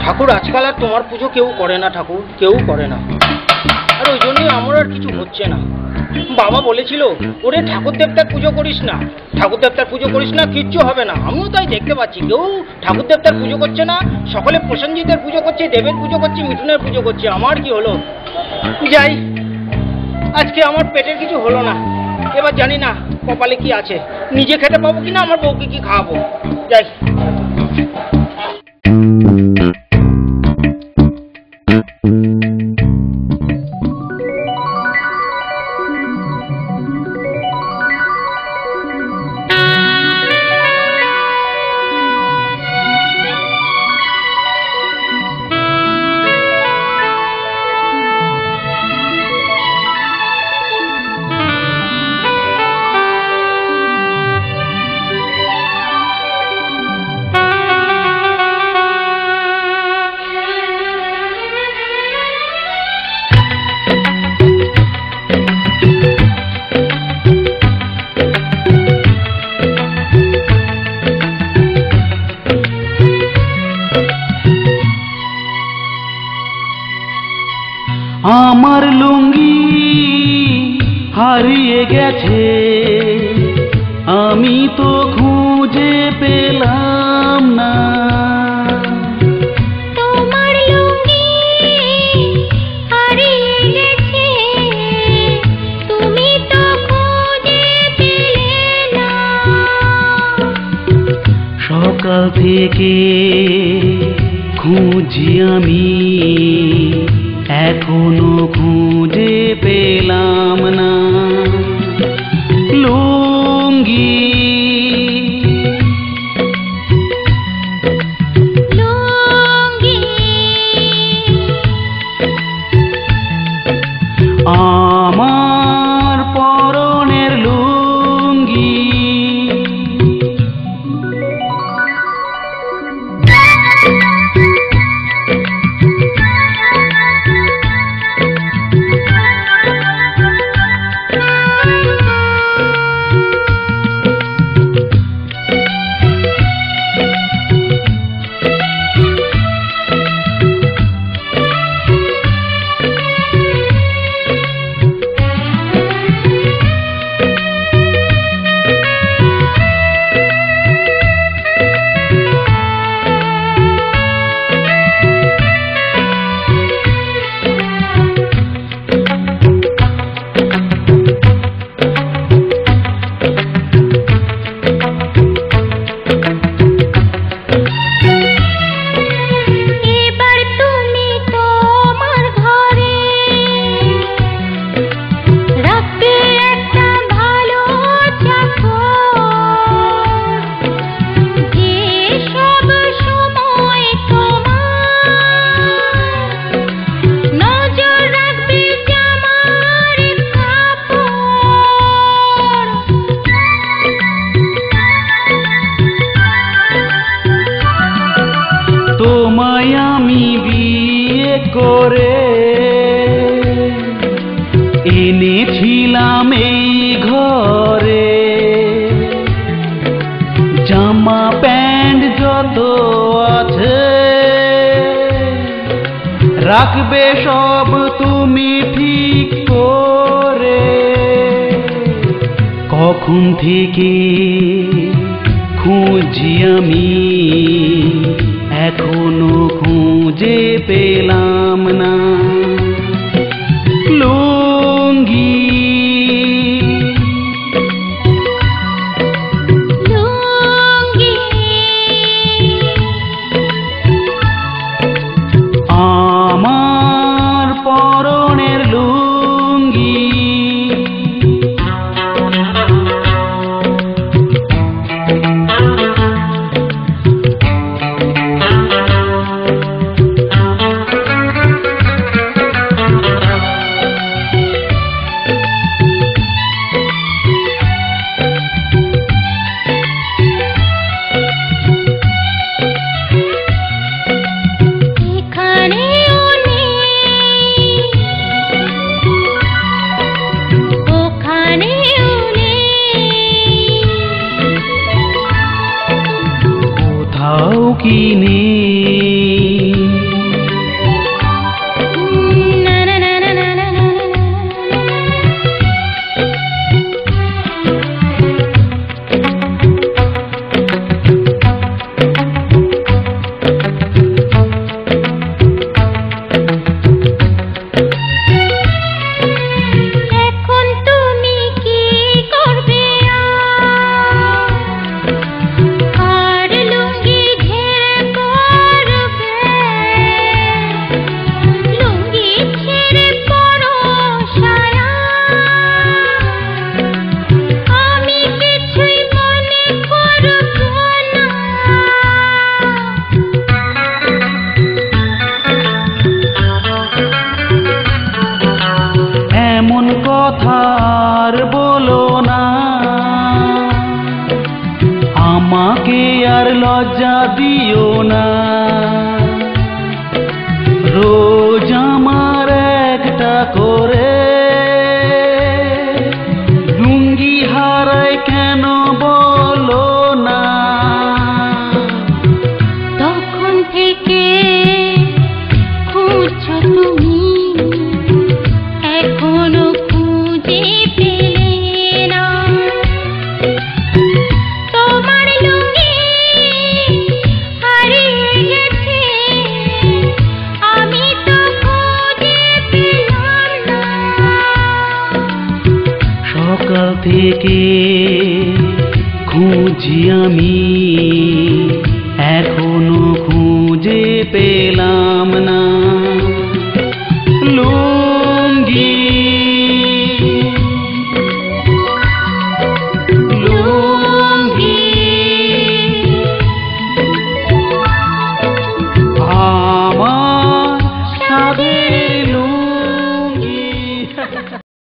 ঠাকুর আজকাল আর তোমার পুজো কেউ করে না ঠাকুর, কেউ করে না। আর ওই জন্যই আমার আর কিছু হচ্ছে না। বাবা বলেছিল ওরে ঠাকুর দেবতার পুজো করিস না, ঠাকুর দেবতার পুজো করিস না, কিচ্ছু হবে না। আমিও তাই দেখতে পাচ্ছি, কেউ ঠাকুর দেবতার পুজো করছে না, সকলে প্রসেনজিতের পুজো করছে, দেবের পুজো করছে, মিঠুনের পুজো করছে। আমার কি হলো? যাই, আজকে আমার পেটের কিছু হলো না। এবার জানি না কপালে কি আছে, নিজে খেতে পাবো কিনা, আমার বউকে কি খাওয়াবো। যাই। আমার লুঙ্গি হারিয়ে গেছে, আমি তো খুঁজে পেলাম না। তোমার লুঙ্গি হারিয়ে গেছে, তুমি তো খুঁজে পেলে না। সকাল থেকে খুঁজি আমি, এখনো খুঁজে পেলাম না লুঙ্গি। আমার পরনের লুঙ্গি। তোমায় আমি বিয়ে করে এনেছিলাম এই ঘরে, জামা প্যান্ট যত আছে রাখবে সব তুমি ঠিক করে। কখন থেকে খুঁজি আমি, এখনো খুঁজে পেলাম না লুঙ্গি। আমার পরনের লুঙ্গি। কি নেই আমি এখনো খুঁজে পেলাম না।